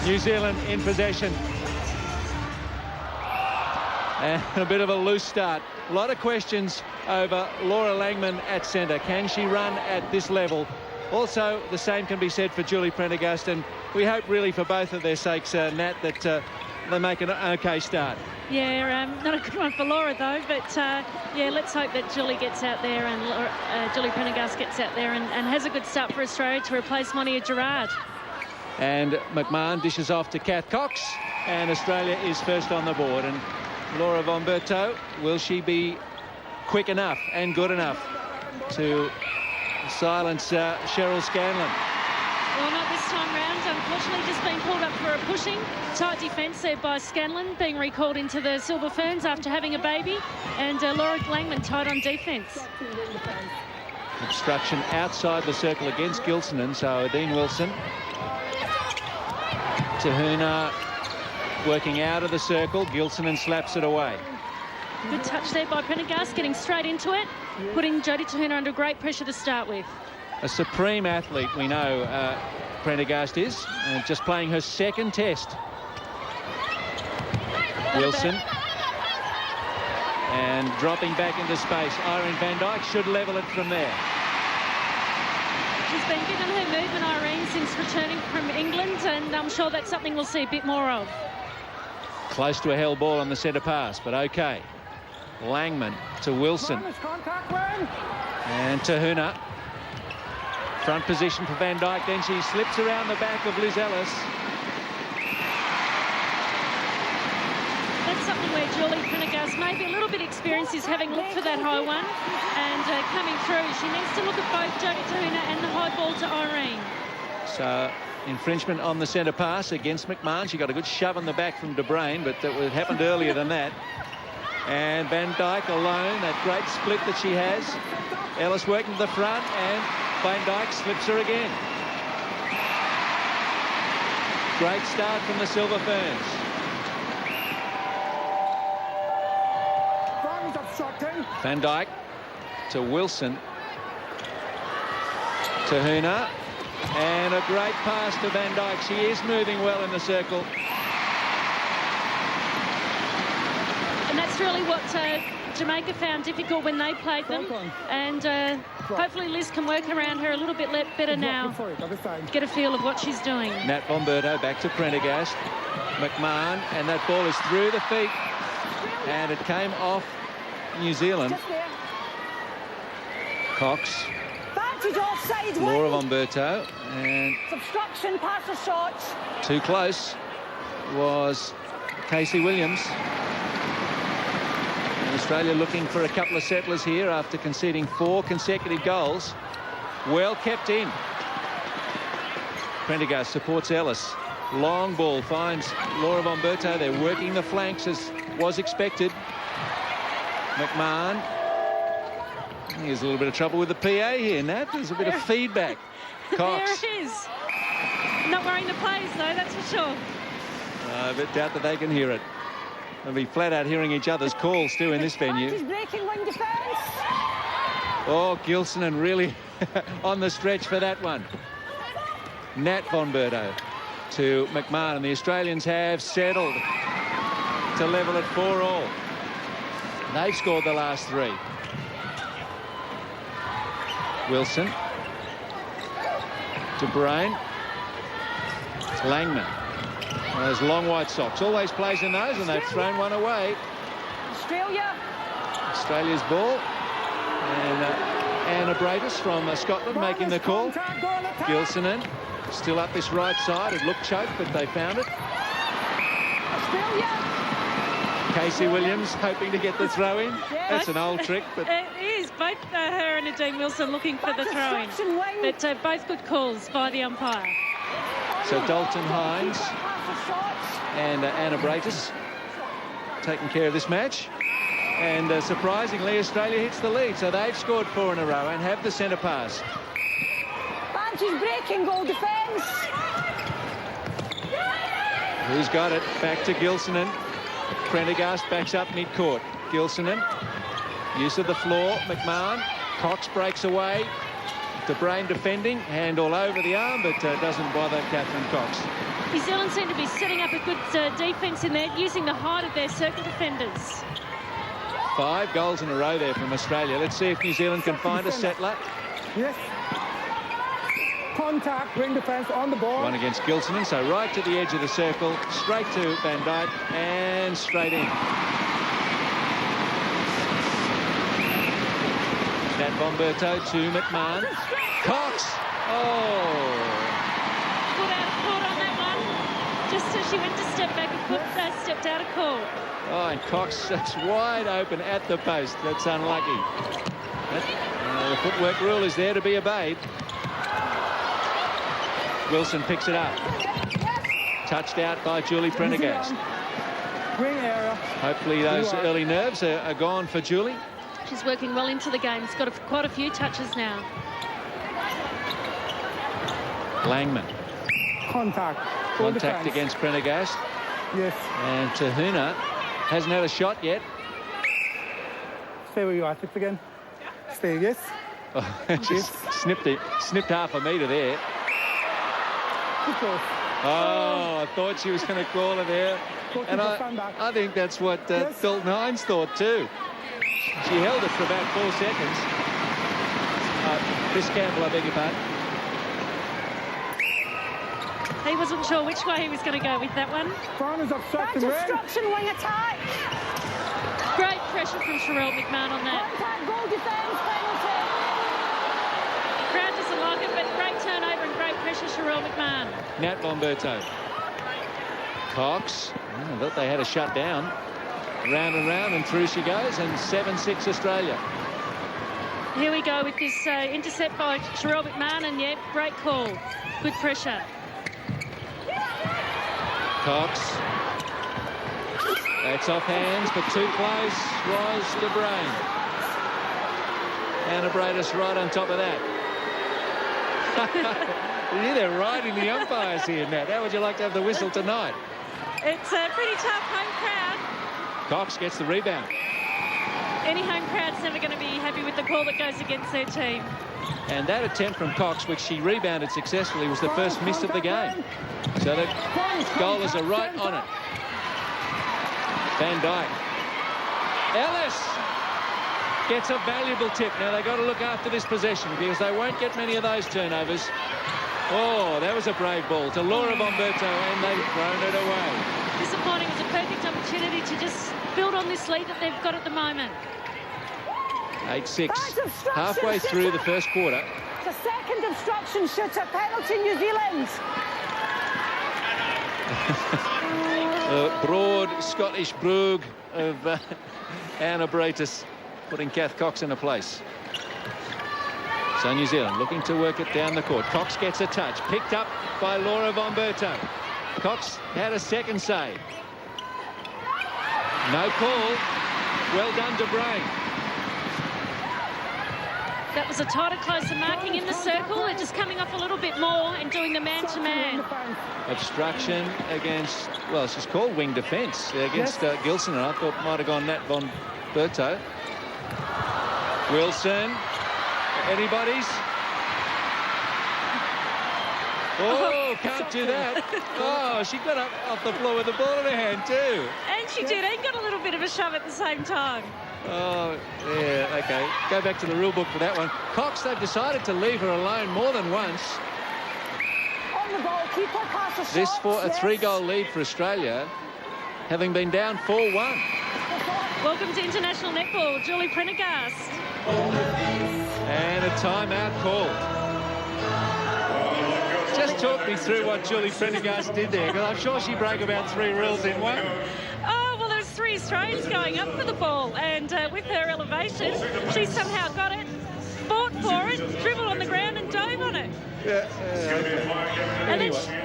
New Zealand in possession. And a bit of a loose start. A lot of questions over Laura Langman at centre. Can she run at this level? Also, the same can be said for Julie Prendergast, and we hope really for both of their sakes, Nat, that they make an OK start. Yeah, not a good one for Laura, though, but yeah, let's hope that Julie gets out there and Julie Prendergast gets out there and has a good start for Australia to replace Monia Gerard. And McMahon dishes off to Kath Cox, and Australia is first on the board. And Laura von Berto, will she be quick enough and good enough to silence Cheryl Scanlon? Well, not this time round. Unfortunately, just being called up for a pushing. Tight defence there by Scanlon, being recalled into the Silver Ferns after having a baby. And Laura Langman tight on defence. Obstruction outside the circle against Gilsonen, so Dean Wilson. Tahuna working out of the circle. Gilsonen slaps it away. Good touch there by Prendergast, getting straight into it, putting Jodie Tahuna under great pressure to start with. A supreme athlete, we know Prendergast is, just playing her second test. Wilson. And dropping back into space. Irene van Dijk should level it from there. She's been given her movement, Irene, since returning from England, and I'm sure that's something we'll see a bit more of. Close to a held ball on the centre pass, but OK. Langman to Wilson. And Tahuna. Front position for Van Dijk. Then she slips around the back of Liz Ellis. That's something where Julie Prendergast, maybe a little bit experienced, is having looked for that high one and coming through. She needs to look at both Jodie Tahuna and the high ball to Irene. So infringement on the centre pass against McMahon. She got a good shove on the back from De Bruyn, but that happened earlier than that. And Van Dijk alone, that great split that she has. Ellis working to the front, and Van Dijk slips her again. Great start from the Silver Ferns. Van Dijk to Wilson. Tahuna. And a great pass to Van Dijk. She is moving well in the circle. And that's really what Jamaica found difficult when they played them. And hopefully Liz can work around her a little bit better now. Get a feel of what she's doing. Nat Bomberto back to Prendergast. McMahon, and that ball is through the feet. And it came off New Zealand. Cox. Laura von Berto, and obstruction past the shots. Too close was Casey Williams. And Australia looking for a couple of settlers here after conceding 4 consecutive goals. Well kept in. Prendergast supports Ellis. Long ball finds Laura von Berto. They're working the flanks as was expected. McMahon. Here's a little bit of trouble with the PA here, Nat. There's a bit of feedback. Cox. There it is. Not worrying the players, though, that's for sure. I doubt that they can hear it. They'll be flat out hearing each other's calls, too, in this venue. Oh, Gilsonen really on the stretch for that one. Nat von Berto to McMahon, and the Australians have settled to level at 4-all. They've scored the last 3. Wilson. De Bruyn. Langman. Those long white socks. Always plays in those, and they've thrown one away. Australia's ball. And Anna Bratis from Scotland making the call. Gilsonen still up this right side. It looked choked, but they found it. Casey Williams hoping to get the throw in. That's an old trick, but it is. Both her and Nadine Wilson looking for the throw in, but both good calls by the umpire. So Dalton Hines and Anna Bratis taking care of this match, and surprisingly Australia hits the lead, so they've scored 4 in a row and have the centre pass. Banty's breaking goal defence. Who's got it? Back to Gilsonen. Prendergast backs up mid-court. Gilsonen, use of the floor. McMahon. Cox breaks away. De Bruyn defending, hand all over the arm, but doesn't bother Catherine Cox. New Zealand seem to be setting up a good defence in there, using the height of their circle defenders. 5 goals in a row there from Australia. Let's see if New Zealand can find a settler. Yes. Contact, ring defence on the ball. One against Gilson, so right to the edge of the circle, straight to Van Dyke, and straight in. Nat Bomberto to McMahon. Cox! Oh! Put out of court on that one. Just as she went to step back, and stepped out of court. Oh, and Cox, that's wide open at the post. That's unlucky. The footwork rule is there to be obeyed. Wilson picks it up. Touched out by Julie Prendergast. Ring area. Hopefully those early nerves are gone for Julie. She's working well into the game. She's got quite a few touches now. Langman. Contact against Prendergast. Yes. And Tahuna hasn't had a shot yet. Stay where you are. Tip again. Stay, yes. Oh, just snipped half a metre there. Oh, I thought she was going to call her there. And I think that's what Dalton Hines thought too. She held it for about 4 seconds. Chris Campbell, I beg your pardon. He wasn't sure which way he was going to go with that one. Obstruction, wing attack. Great pressure from Sherelle McMahon on that. Contact, goal defence, penalty. Crowd doesn't like it, but great turnover and great pressure, Sherelle McMahon. Nat Bomberto. Cox. I thought they had a shut down. Round and round, and through she goes, and 7-6 Australia. Here we go with this intercept by Sherelle McMahon, and yet great call. Good pressure. Cox. That's off hands, but too close was De Bruyn. Anna Bradis right on top of that. They're riding the umpires here, Nat. How would you like to have the whistle tonight? It's a pretty tough home crowd. Cox gets the rebound. Any home crowd's never going to be happy with the call that goes against their team. And that attempt from Cox, which she rebounded successfly, was the first miss of the game. So the goalers are right on it. Van Dyke. Ellis gets a valuable tip. Now they've got to look after this possession because they won't get many of those turnovers. Oh, that was a brave ball to Laura Bomberto, and they've thrown it away. Disappointing. It was a perfect opportunity to just build on this lead that they've got at the moment. 8-6, halfway through the first quarter. The second obstruction shooter, penalty New Zealand. The broad Scottish brogue of Anna Bradis putting Kath Cox in a place. So New Zealand looking to work it down the court. Cox gets a touch, picked up by Laura Bomberto. Cox had a second save. No call. Well done, De Bruyn. That was a tighter, closer marking in the circle. They're just coming off a little bit more and doing the man-to-man. Obstruction against, well, she's called wing defence against Gilson. I thought might have gone Nat Bomberto. Wilson. Anybody's? Oh, can't do that. Oh, she got up off the floor with the ball in her hand too. And she did, and got a little bit of a shove at the same time. Oh, yeah, okay. Go back to the rule book for that one. Cox, they've decided to leave her alone more than once. On the ball, keeper, pass a shot. This for a 3-goal lead for Australia, having been down 4-1. Welcome to international netball, Julie Prendergast. And a timeout called. Just talk me through what Julie Prendergast did there, because I'm sure she broke about 3 rules in one. Oh, well, there's 3 Australians going up for the ball, and with her elevation, she somehow got it, fought for it, dribbled on the ground and dove on it. Yeah. And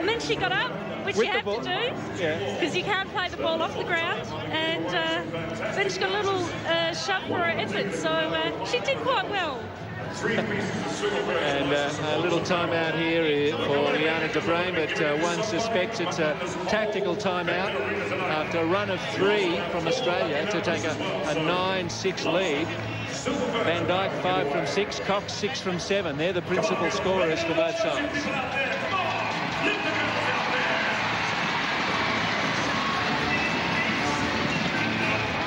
then she got up, which with you have to do, because you can't play the ball off the ground, and then she got a little shove for her effort, so she did quite well. And a little timeout here for Liana De Bruyn, but one suspects it's a tactical timeout after a run of 3 from Australia to take a 9-6 lead. Van Dijk 5 from 6, Cox 6 from 7. They're the principal scorers for both sides.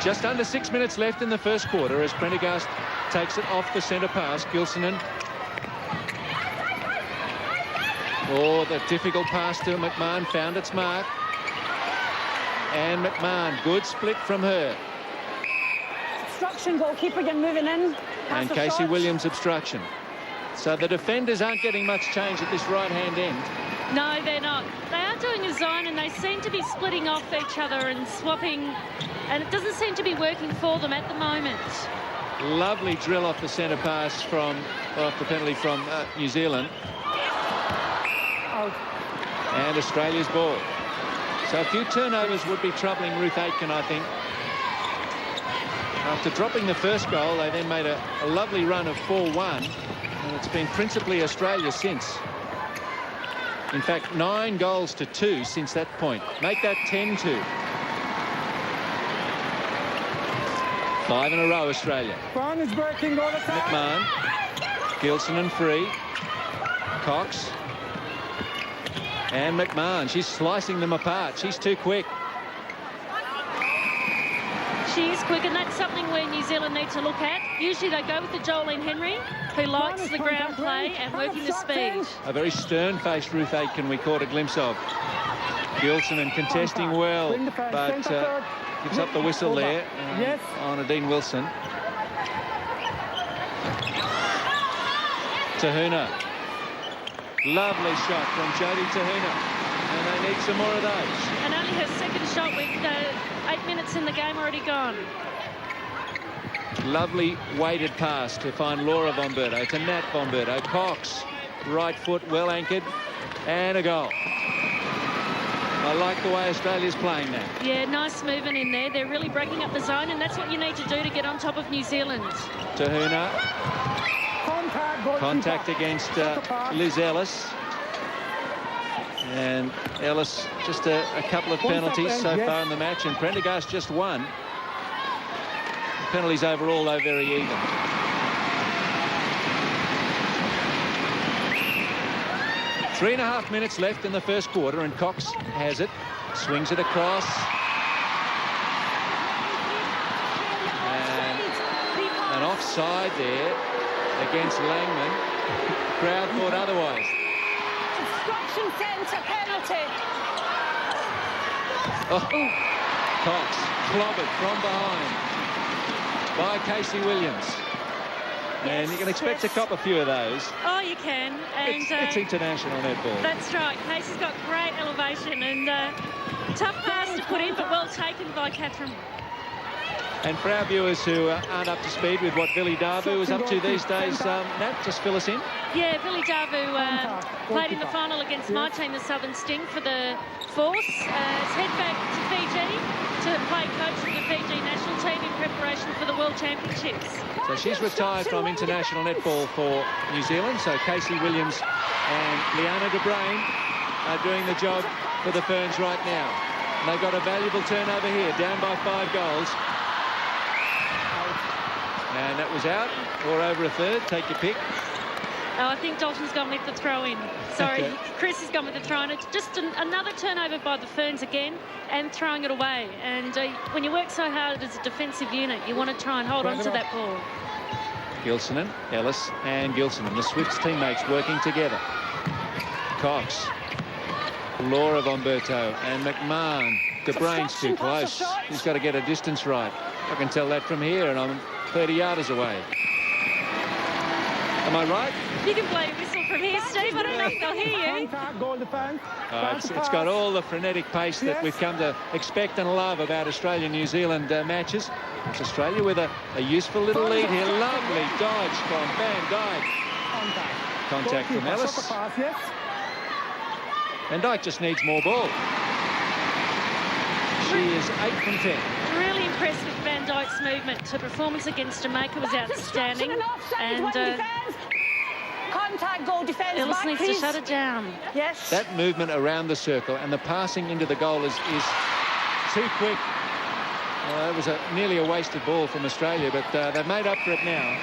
Just under 6 minutes left in the first quarter as Prendergast takes it off the centre pass. Gilsonen. Oh, the difficult pass to McMahon found its mark. And McMahon, good split from her. Obstruction, goalkeeper again moving in. And Casey Williams obstruction. So the defenders aren't getting much change at this right-hand end. No, they're not. They are doing a zone and they seem to be splitting off each other and swapping, and it doesn't seem to be working for them at the moment. Lovely drill off the centre pass off the penalty from New Zealand. Out. And Australia's ball. So a few turnovers would be troubling Ruth Aitken, I think. After dropping the first goal, they then made a lovely run of 4-1. And it's been principally Australia since. In fact, 9 goals to 2 since that point. Make that 10-2. 5 in a row, Australia. Ferns is breaking all the time. McMahon. Gilsonen free. Cox. And McMahon. She's slicing them apart. She's too quick. She is quick, and that's something where New Zealand need to look at. Usually they go with the Jolene Henry, who likes the ground play and working the speed. A very stern-faced Ruth Aitken we caught a glimpse of. Gilsonen contesting well, but gives up the whistle there on Dean Wilson. Tahuna. Lovely shot from Jodie Tahuna. And they need some more of those. And only her second shot with 8 minutes in the game already gone. Lovely weighted pass to find Laura Bomberto to Nat Bomberto. Cox, right foot, well anchored, and a goal. I like the way Australia's playing now. Yeah, nice movement in there. They're really breaking up the zone, and that's what you need to do to get on top of New Zealand. Tahuna. Contact against Liz Ellis. And Ellis just a couple of penalties so far in the match, and Prendergast just one. The penalties overall, though, very even. Three and a half minutes left in the first quarter, and Cox has it, swings it across. And an offside there against Langman. Crowd thought otherwise. Obstruction centre penalty. Oh. Cox clobbered from behind by Casey Williams. And you can expect to cop a few of those. Oh, you can. And it's international netball. That's right. Casey's got great elevation and tough pass to put in, but well taken by Catherine. And for our viewers who aren't up to speed with what Billy Darbu is up to these days, Nat, just fill us in. Yeah, Billy Darbu played in the final against my team, the Southern Sting, for the Force. Has head back to Fiji to play coach for the Fiji national team in preparation for the World Championships. So she's retired from international netball for New Zealand. So Casey Williams and Leanna De Bruyn are doing the job for the Ferns right now. And they've got a valuable turnover here, down by 5 goals. And that was out, or over a third. Take your pick. Oh, I think Dalton's gone with the throw-in. Sorry, Okay. Chris has gone with the throw-in. It's just another turnover by the Ferns again and throwing it away. And when you work so hard as a defensive unit, you want to try and hold on to that ball. Gilsonen, Ellis and Gilsonen, the Swifts teammates working together. Cox, Laura Bomberto and McMahon. De Bruyn's too close. He's got to get a distance right. I can tell that from here, and I'm 30 yarders away. Am I right? You can play a whistle from here, Steve. I don't know if they'll hear you. It's got all the frenetic pace that we've come to expect and love about Australia-New Zealand matches. It's Australia with a useful little lead here. Lovely dodge from Van Dijk. Contact from Ellis. Van Dijk just needs more ball. She is 8 from 10. Really impressed with Van Dijk's movement. Her performance against Jamaica was outstanding. And contact goal defence. Ellis needs to shut it down. Yes. That movement around the circle and the passing into the goal is too quick. Well, it was nearly a wasted ball from Australia, but they've made up for it now.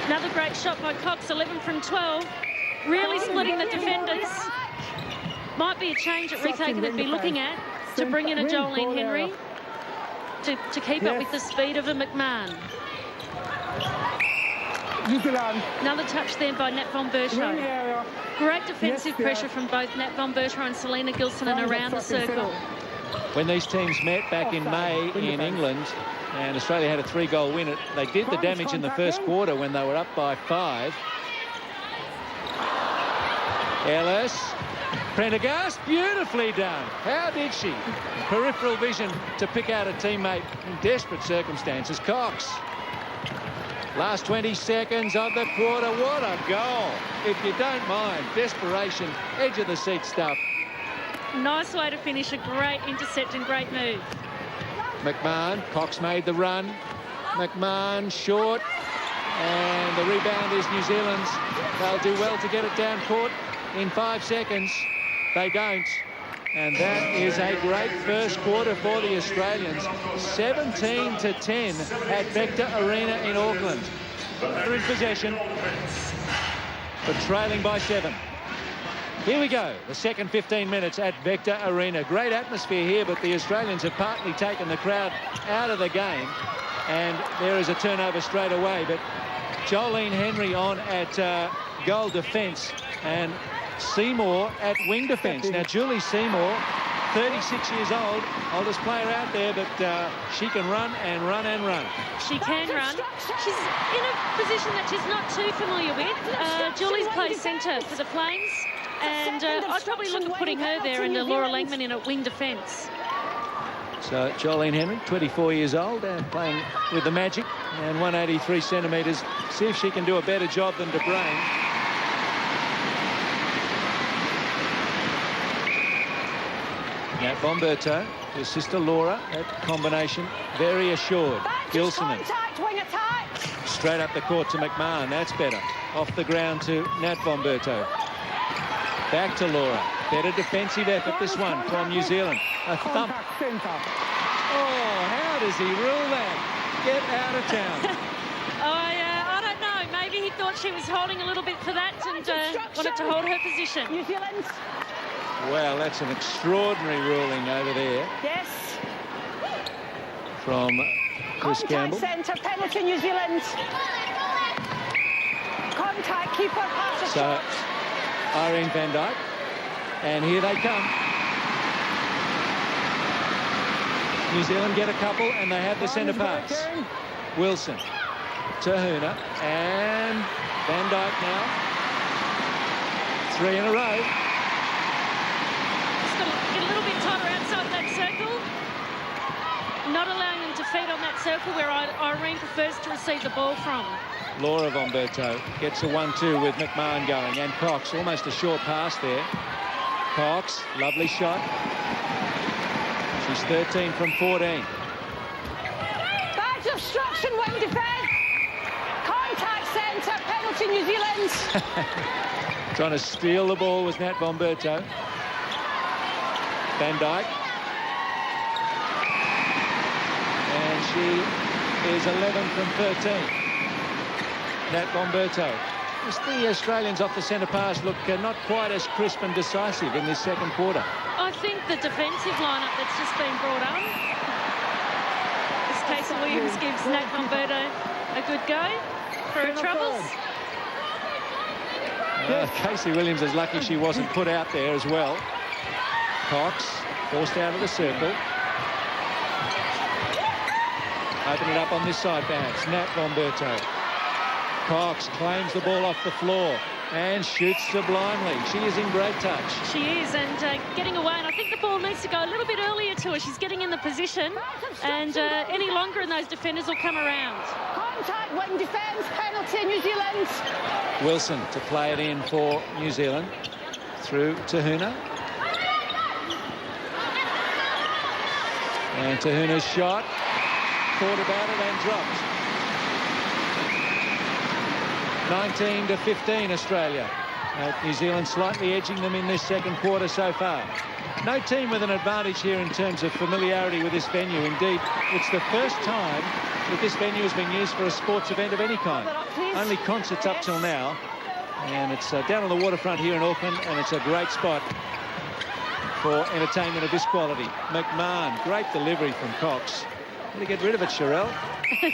Another great shot by Cox, 11 from 12. Really splitting the defenders. Might be a change that Ruth Aiken would be looking at to bring in a Jolene Henry to keep up with the speed of a McMahon. Another touch there by Nat von Berto. Great defensive pressure from both Nat von Berto and Selena Gilson and around the circle. When these teams met back in May in England and Australia had a 3-goal win, they did the damage in the first quarter when they were up by 5. Ellis, Prendergast, beautifully done. How did she? Peripheral vision to pick out a teammate in desperate circumstances. Cox. Last 20 seconds of the quarter. What a goal. If you don't mind, desperation, edge of the seat stuff. Nice way to finish, a great intercept and great move. McMahon, Cox made the run. McMahon short. And the rebound is New Zealand's. They'll do well to get it down court in 5 seconds. They don't. And that is a great first quarter for the Australians. 17-10 at Vector Arena in Auckland. They're in possession, but trailing by 7. Here we go, the second 15 minutes at Vector Arena. Great atmosphere here, but the Australians have partly taken the crowd out of the game. And there is a turnover straight away. But Jolene Henry on at goal defence and Seymour at wing defence. Now, Julie Seymour, 36 years old, oldest player out there, but she can run and run and run. She can run. She's in a position that she's not too familiar with. Julie's plays centre for the Flames, and I'd probably look at putting her there and Laura Langman in at wing defence. So Jolene Henry, 24 years old and playing with the Magic and 183 centimetres. See if she can do a better job than De Bruyn. Nat von Berto, his sister Laura, that combination very assured. Gilson straight up the court to McMahon. That's better. Off the ground to Nat von Berto. Back to Laura. Better defensive effort, this one from New Zealand. A thump. Oh, how does he rule that? Get out of town. I don't know. Maybe he thought she was holding a little bit for that and wanted to hold her position. New Zealand. Well, that's an extraordinary ruling over there. Yes. From Chris Campbell. Contact centre, penalty New Zealand. Contact, keeper, pass a shot. Irene van Dijk. And here they come. New Zealand get a couple and they have the centre pass. Wilson to Huna and Van Dijk now. 3 in a row. Just got to get a little bit tighter outside that circle. Not allowing them to feed on that circle where Irene prefers to receive the ball from. Laura von Berto gets a 1-2 with McMahon going and Cox, almost a short pass there. Cox, lovely shot. She's 13 from 14. Badge obstruction, wing defence. Contact centre, penalty New Zealand. Trying to steal the ball was Nat von Berto. Van Dijk. And she is 11 from 13. Nat von Berto. Just the Australians off the centre pass look not quite as crisp and decisive in this second quarter. I think the defensive lineup that's just been brought up. As Casey Williams gives Nat von Berto a good go for her troubles. Casey Williams is lucky she wasn't put out there as well. Cox forced out of the circle. Open it up on this side perhaps. Nat von Berto. Cox claims the ball off the floor and shoots sublimely. She is in great touch. She is, and getting away, and I think the ball needs to go a little bit earlier to her. She's getting in the position, and any longer and those defenders will come around. Contact, wing defence, penalty New Zealand. Wilson to play it in for New Zealand. Through to Huna. And Tahuna's shot. Thought about it and dropped. 19-15 Australia. New Zealand slightly edging them in this second quarter so far. No team with an advantage here in terms of familiarity with this venue. Indeed, it's the first time that this venue has been used for a sports event of any kind. Only concerts up till now. And it's down on the waterfront here in Auckland, and it's a great spot for entertainment of this quality. McMahon, great delivery from Cox. Got to get rid of it, Sherelle. A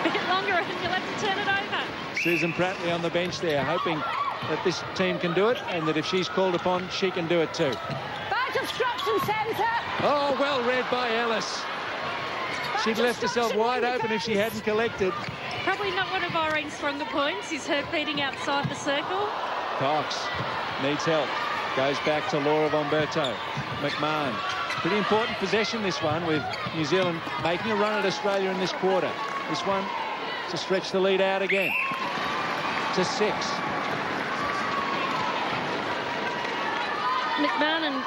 bit longer and you'll have to turn it over. Susan Prattley on the bench there, hoping that this team can do it, and that if she's called upon, she can do it too. Badge obstruction centre. Oh, well read by Ellis. She'd left herself wide open if she hadn't collected. Probably not one of Irene's stronger points, is her feeding outside the circle. Cox needs help. Goes back to Laura Von Berto. McMahon. Pretty important possession, this one, with New Zealand making a run at Australia in this quarter. This one to stretch the lead out again to 6. McMahon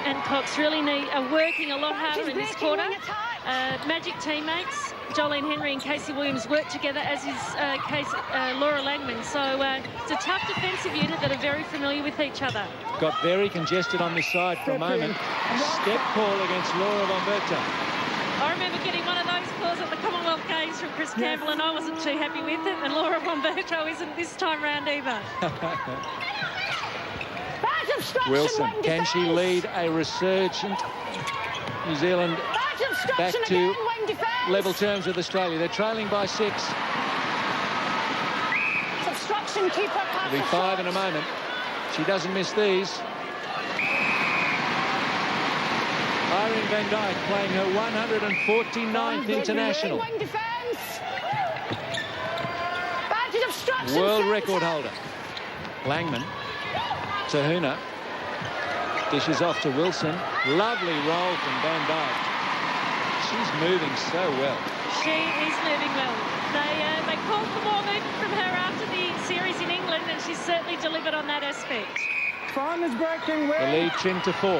and Cox really are working a lot harder in this quarter. Magic teammates. Jolene Henry and Casey Williams work together, as is Laura Langman. So it's a tough defensive unit that are very familiar with each other. Got very congested on this side for a moment. Step call against Laura Von Berto. I remember getting one of those calls at the Commonwealth Games from Chris Campbell, and I wasn't too happy with it. And Laura Von Berto isn't this time round either. Wilson, can she lead a resurgent New Zealand back to level terms with Australia? They're trailing by 6. Obstruction, keeper. It'll be 5 in a moment. She doesn't miss these. Irene van Dijk playing her 149th international. World record holder. Langman. Tahuna. Dishes off to Wilson. Lovely roll from Van Dijk. She's moving so well. She is moving well. They called for more movement from her after the series in England, and she's certainly delivered on that aspect. Farm is breaking. The lead trimmed to 4.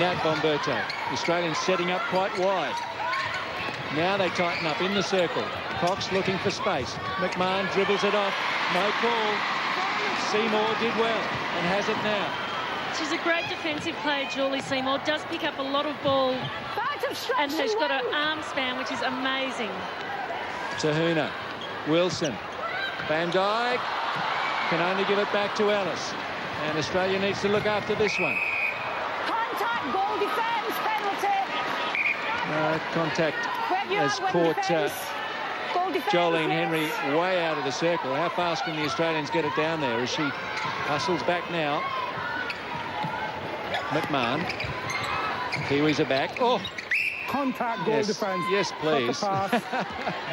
Nat Von Berto. The Australians setting up quite wide. Now they tighten up in the circle. Cox looking for space. McMahon dribbles it off. No call. Seymour did well and has it now. She's a great defensive player, Julie Seymour. Does pick up a lot of ball and has got an arm span, which is amazing. Tahuna. Wilson. Van Dijk can only give it back to Ellis. And Australia needs to look after this one. Contact, goal defence, penalty. Contact has caught Jolene Henry way out of the circle. How fast can the Australians get it down there as she hustles back now? McMahon. Kiwis are back. Oh! Contact, goal defence. Yes, please.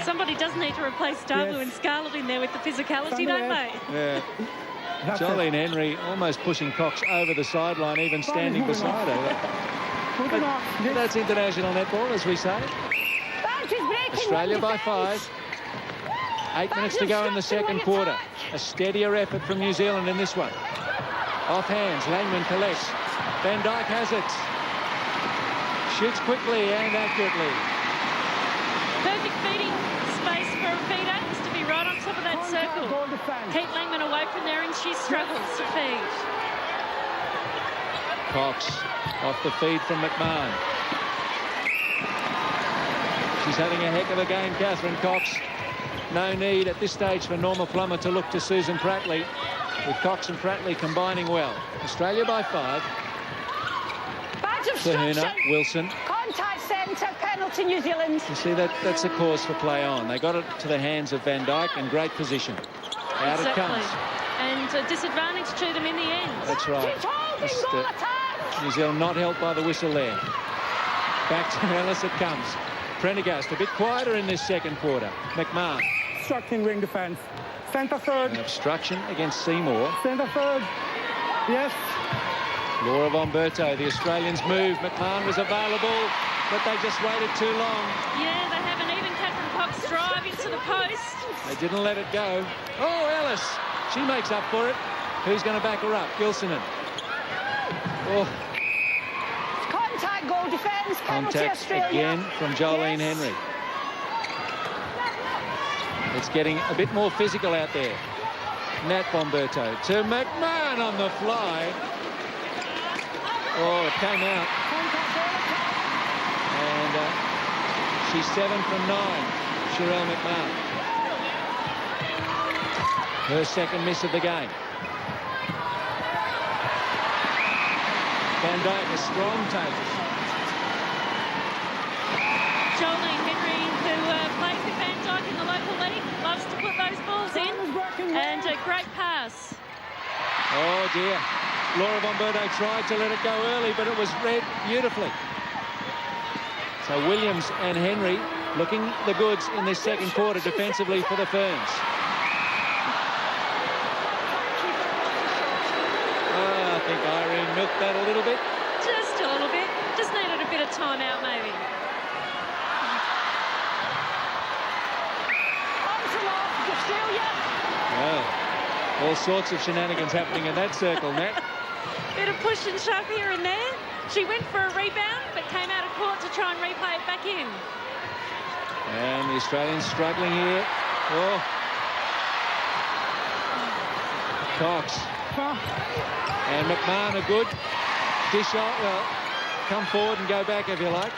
Somebody does need to replace Darbu and Scarlett in there with the physicality, don't they? Yeah. Jolene Henry almost pushing Cox over the sideline, even standing beside her. That's international netball, as we say. Australia by 5. 8 minutes to go in the second quarter. A steadier effort from New Zealand in this one. Off hands, Langman collects. Van Dijk has it. Shoots quickly and accurately. Perfect feeding space for a feeder is to be right on top of that circle. Keep Langman away from there, and she struggles to feed. Cox off the feed from McMahon. She's having a heck of a game, Catherine Cox. No need at this stage for Norma Plummer to look to Susan Prattley, with Cox and Prattley combining well. Australia by 5. Tahuna, Wilson. Contact centre, penalty New Zealand. You see, that's a cause for play on. They got it to the hands of Van Dijk in great position. Out it comes. And a disadvantage to them in the end. That's right. New Zealand not helped by the whistle there. Back to Ellis it comes. Prendergast a bit quieter in this second quarter. McMahon. Obstructing ring defence. Centre third. An obstruction against Seymour. Centre third. Yes. Laura Von Berto, the Australians move. McMahon was available, but they just waited too long. Yeah, they haven't even Catherine Cox drive into the post. They didn't let it go. Oh, Ellis. She makes up for it. Who's going to back her up? Gilsonen. Oh. Contact, goal defence, penalty Contact Australia. again from Jolene Henry. It's getting a bit more physical out there. Nat Bomberto to McMahon on the fly. Oh, it came out. And she's 7 from 9, Sherelle McMahon. Her second miss of the game. Van Dyke, a strong take. Jolene Henry, who plays with Van Dyke in the local league, loves to put those balls in. And a great pass. Oh, dear. Laura Bomberto tried to let it go early, but it was read beautifully. So Williams and Henry looking the goods in this second quarter defensively for the Ferns. Oh, I think Irene milked that a little bit. Just a little bit. Just needed a bit of time out, maybe. Well, all sorts of shenanigans happening in that circle, Nat. Bit of push and shove here and there. She went for a rebound, but came out of court to try and replay it back in. And the Australians struggling here. Oh. Cox. And McMahon, a good dish out. Well, come forward and go back if you like.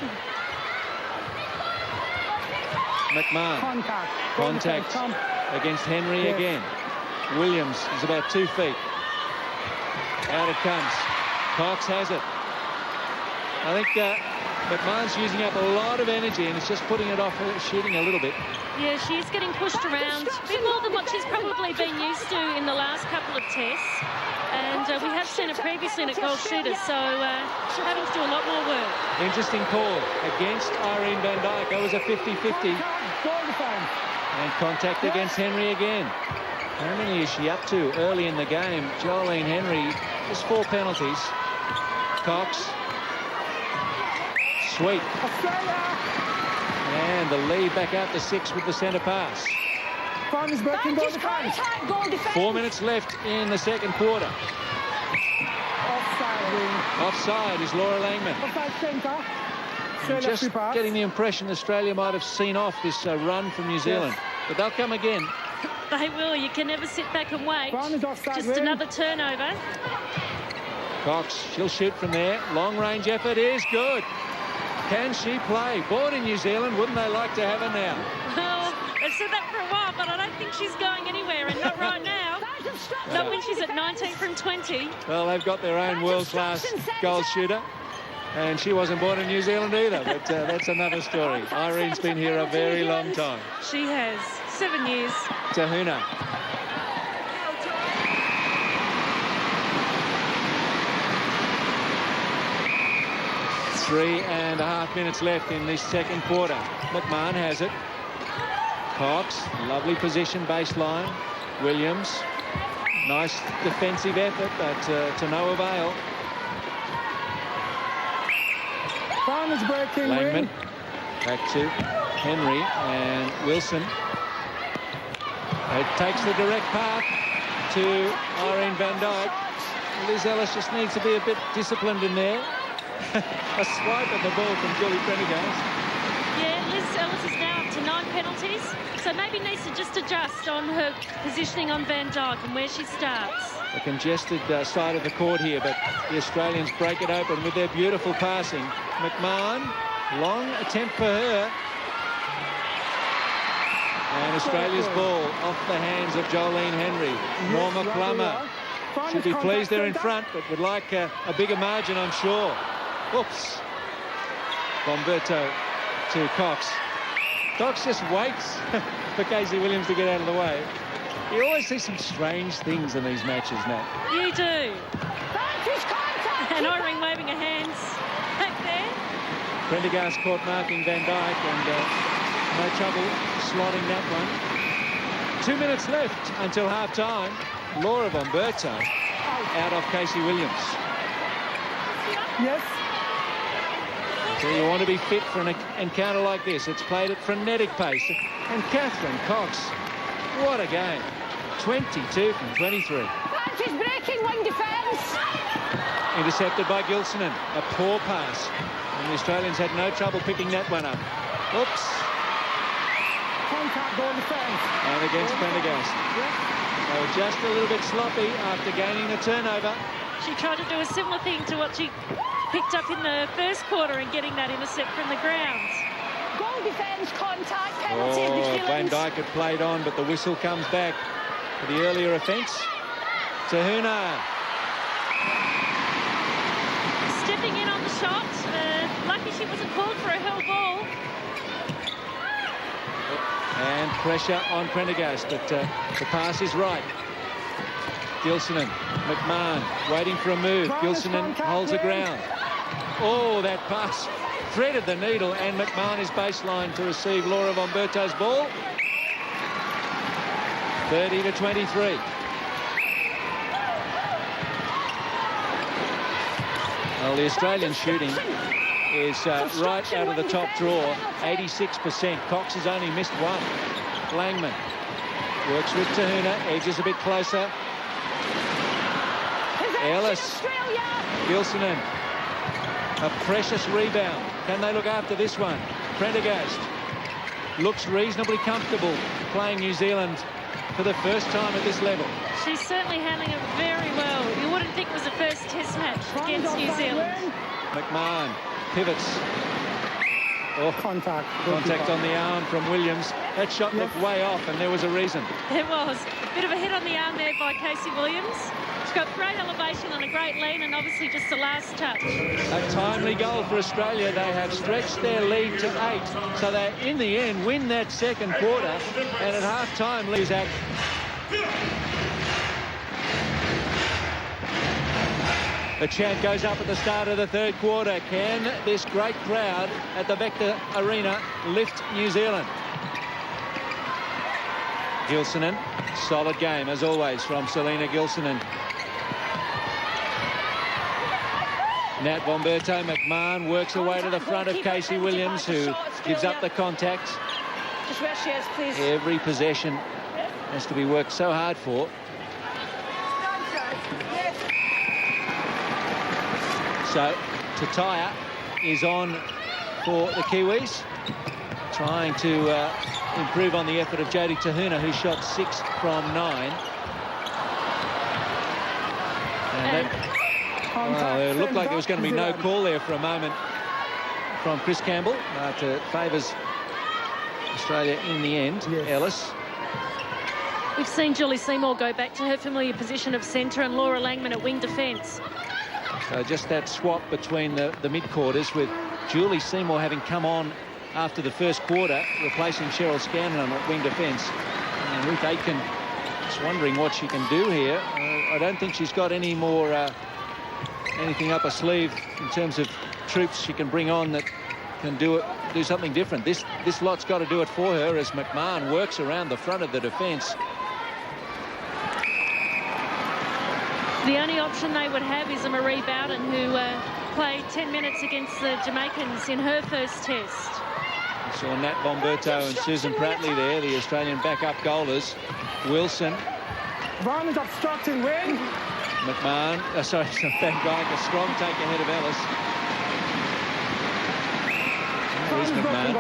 McMahon. Contact against Henry again. Williams is about 2 feet. Out it comes. Cox has it. I think McMahon's using up a lot of energy and it's just putting it off her shooting a little bit. Yeah, she's getting pushed around a bit more than what she's probably been used to in the last couple of tests. And we have seen it previously at goal shooters, so having to do a lot more work. Interesting call against Irene Van Dyke. That was a 50-50. And contact against Henry again. How many is she up to early in the game? Jolene Henry, just 4 penalties. Cox. Sweet. And the lead back out to 6 with the centre pass. 4 minutes left in the second quarter. Offside is Laura Langman. Just getting the impression Australia might have seen off this run from New Zealand. But they'll come again. They will. You can never sit back and wait. Just another turnover. Cox, she'll shoot from there. Long-range effort is good. Can she play? Born in New Zealand, wouldn't they like to have her now? Well, they've said that for a while, but I don't think she's going anywhere, and not right now. Not when she's at 19 from 20. Well, they've got their own world-class goal shooter. And she wasn't born in New Zealand either, but that's another story. Irene's been here a very long time. She has. 7 years. Tahuna. Three and a half minutes left in this second quarter. McMahon has it. Cox, lovely position, baseline. Williams, nice defensive effort, but to no avail. Langman back to Henry and Wilson. It takes the direct path to Irene Van Dyke. Liz Ellis just needs to be a bit disciplined in there. A swipe at the ball from Julie Prendergast. Yeah, Liz Ellis is now up to 9 penalties, so maybe needs to just adjust on her positioning on Van Dyke and where she starts. A congested side of the court here, but the Australians break it open with their beautiful passing. McMahon, long attempt for her. And Australia's ball off the hands of Jolene Henry. Norma Plummer should be pleased they're in front, but would like a bigger margin, I'm sure. Oops. Bomberto to Cox. Cox just waits for Casey Williams to get out of the way. You always see some strange things in these matches, Nat. You do. And Irene waving her hands back there. Prendergast caught marking Van Dyke and no trouble slotting that one. 2 minutes left until half-time. Laura Bomberto out off Casey Williams. Yes. So you want to be fit for an encounter like this. It's played at frenetic pace. And Catherine Cox, what a game. 22 from 23. She's breaking wing defence. Intercepted by Gilsonen. A poor pass. And the Australians had no trouble picking that one up. Oops. Contact, goal defence. And against Prendergast. They were just a little bit sloppy after gaining the turnover. She tried to do a similar thing to what she picked up in the first quarter and getting that intercept from the grounds. Goal defence, contact, penalty of New Van Zealand. Dijk had played on, but the whistle comes back for the earlier offence. Tahuna. Stepping in on the shot. Lucky she wasn't called for a held ball. And pressure on Prendergast, but the pass is right. Gilsonen, McMahon waiting for a move. Gilsonen holds the ground. Oh, that pass threaded the needle, and McMahon is baseline to receive Laura von Berto's ball. 30-23. Well, the Australian shooting is right out of the top drawer, 86%. Cox has only missed one. Langman works with Tahuna, edges a bit closer. Ellis, Gilsonen, a precious rebound. Can they look after this one? Prendergast looks reasonably comfortable playing New Zealand for the first time at this level. She's certainly handling it very well. You wouldn't think it was the first test match against New Zealand. McMahon pivots. Oh, Contact. contact on the arm from Williams. That shot looked way off, and there was a reason. It was. A bit of a hit on the arm there by Casey Williams. She's got great elevation and a great lean, and obviously just the last touch. A timely goal for Australia. They have stretched their lead to 8, so they, in the end, win that second quarter, and at half-time, leaves at. The chant goes up at the start of the third quarter. Can this great crowd at the Vector Arena lift New Zealand? Gilsonen, solid game as always from Selena Gilsonen. Nat von Berto, McMahon works her way to the front of Casey Williams, who gives up the contact. Just where she is, please. Every possession has to be worked so hard for. So, Tataya is on for the Kiwis, trying to improve on the effort of Jodie Tahuna, who shot 6 from 9. And well, it looked like there was going to be no call there for a moment from Chris Campbell, but it favours Australia in the end. Yes. Ellis. We've seen Julie Seymour go back to her familiar position of centre and Laura Langman at wing defence. So just that swap between the mid-quarters, with Julie Seymour having come on after the first quarter, replacing Cheryl Scanlon at wing defence. And Ruth Aitken is wondering what she can do here. I don't think she's got any more anything up her sleeve in terms of troops she can bring on that can do something different. This lot's got to do it for her as McMahon works around the front of the defence. The only option they would have is a Marie Bowden, who played 10 minutes against the Jamaicans in her first test. We saw Nat von Berto and Susan Prattley there, the Australian backup goalers. Wilson. Brown is obstructing wing. McMahon, sorry, Van Dijk, a strong take ahead of Ellis. There's McMahon.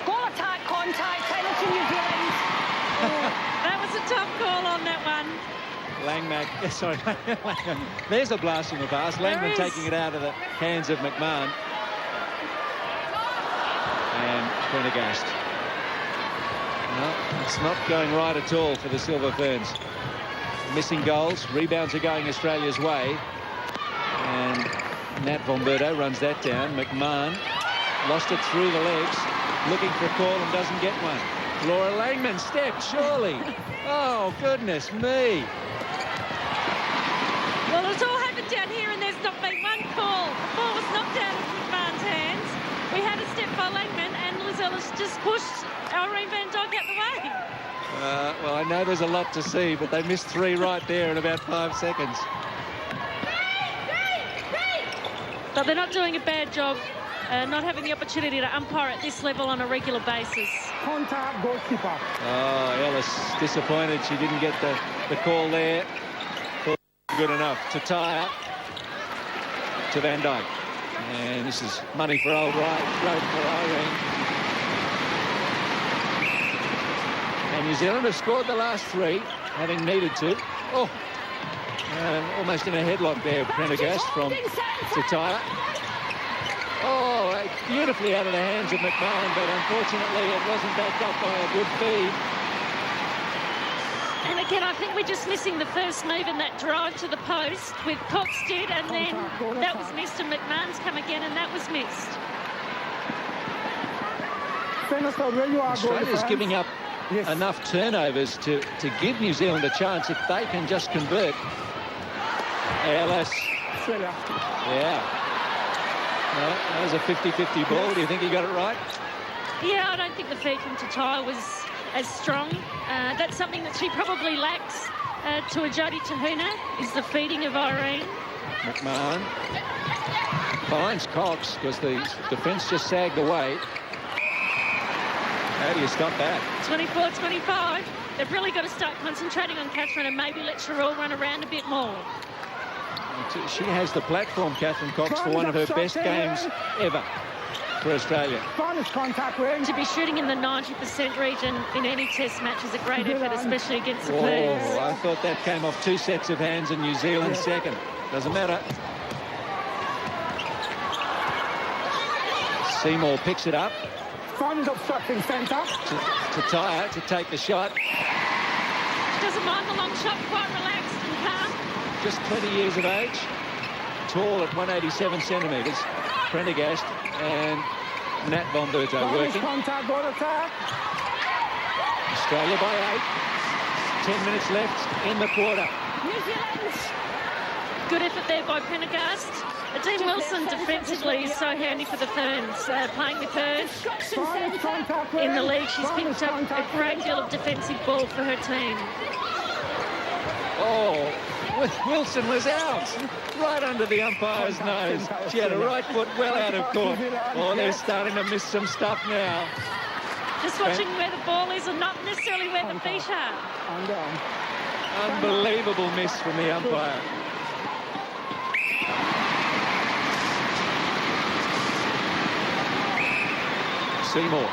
Goal attack, contact, penalty New Zealand. That was a tough call on that one. Langmack, sorry, there's a blast from the pass. Langman taking it out of the hands of McMahon. And Prendergast. No, it's not going right at all for the Silver Ferns. Missing goals, rebounds are going Australia's way. And Nat von Berto runs that down. McMahon lost it through the legs, looking for a call and doesn't get one. Laura Langman stepped, surely. Oh, goodness me. Well, it's all happened down here and there's not been one call. The ball was knocked out of McMahon's hands. We had a step by Langman and Liz Ellis just pushed Irene Van Dijk out the way. Well, I know there's a lot to see, but they missed 3 right there in about 5 seconds. But they're not doing a bad job, not having the opportunity to umpire at this level on a regular basis. Contact, goalkeeper. Oh, Ellis disappointed she didn't get the call there. Good enough. Tataya to Van Dijk. And this is money for old Irene. New Zealand have scored the last 3, having needed to. Oh, and almost in a headlock there, Prendergast from Tataya. Oh, beautifully out of the hands of McMahon, but unfortunately it wasn't backed up by a good feed. And again, I think we're just missing the first move in that drive to the post with Cox did, and then that was missed, and McMahon's come again, and that was missed. Australia's giving up enough turnovers to give New Zealand a chance if they can just convert. Ellis. Yeah. No, that was a 50-50 ball. Do you think he got it right? Yeah, I don't think the feed from Tataya was as strong. That's something that she probably lacks to a Jodie Tahuna, is the feeding of Irene. McMahon finds Cox because the defence just sagged away. How do you stop that? 24-25. They've really got to start concentrating on Catherine and maybe let Sherrill run around a bit more. She has the platform, Catherine Cox, for one of her best games ever for Australia. To be shooting in the 90% region in any test match is a great effort, especially against the Ferns. Oh, I thought that came off 2 sets of hands and New Zealand second. Doesn't matter. Seymour picks it up. Ferns obstructing centre. Tataya to take the shot. Doesn't mind the long shot, quite relaxed and calm. Just 20 years of age. Tall at 187 centimetres. Prendergast and Nat Bomberto working. Contact, goal attack. Australia by 8. 10 minutes left in the quarter. New Zealand. Good effort there by Prendergast. Dean Wilson defensively is so handy for the Ferns. Playing with her in the league, she's picked up a great deal of defensive ball for her team. Oh, Wilson was out, right under the umpire's nose. She had a right foot well out of court. Oh, they're starting to miss some stuff now. Just watching where the ball is and not necessarily where the feet are. Unbelievable miss from the umpire. Seymour.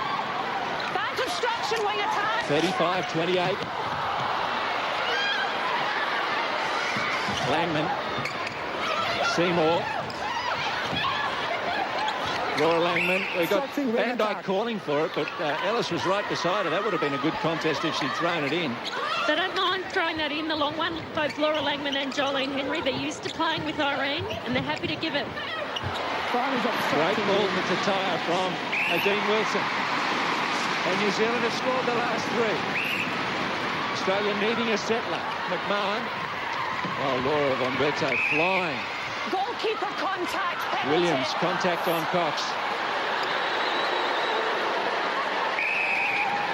Bad obstruction, wing attack. 35-28. Langman. Seymour. Laura Langman. We got Van Dyke calling for it, but Ellis was right beside her. That would have been a good contest if she'd thrown it in. They don't mind throwing that in, the long one. Both Laura Langman and Jolene Henry, they're used to playing with Irene, and they're happy to give it. Great ball to Tataya from Dean Wilson. And New Zealand have scored the last 3. Australia needing a settler. McMahon. Oh, Laura Bomberto flying. Goalkeeper contact. Penalty. Williams contact on Cox.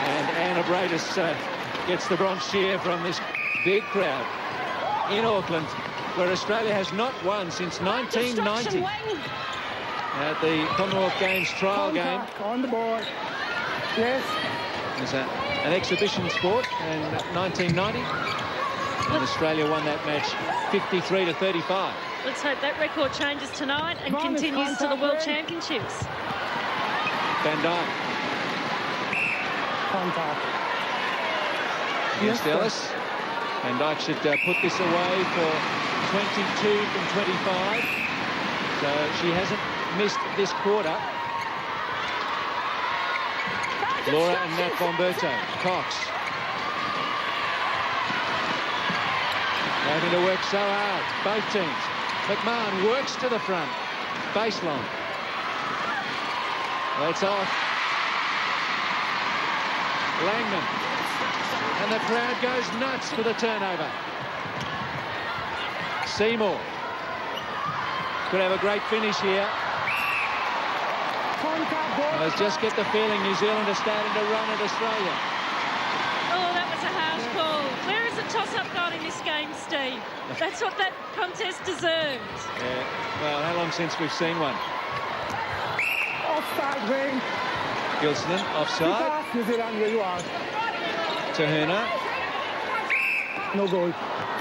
And Anna Bradis gets the bronze cheer from this big crowd in Auckland, where Australia has not won since 1990. At the Commonwealth Games trial game. On the board. Yes. It was an exhibition sport in 1990. And Australia won that match 53-35. Let's hope that record changes tonight and continues to the World Championships. Van Dyke. Contact. Against Ellis. Van Dyke should put this away for 22 from 25. So she hasn't missed this quarter. Laura and Nat Bomberto. Cox. Having to work so hard, both teams. McMahon works to the front. Baseline. That's off. Langman. And the crowd goes nuts for the turnover. Seymour. Could have a great finish here. I just get the feeling New Zealand are starting to run at Australia. Oh, that was a harsh call. Where is the toss-up gone in this game, Steve? That's what that contest deserved. Yeah, well, how long since we've seen one? Offside ring. Gilson, offside. New Zealand, where you are. Tahuna. No goal.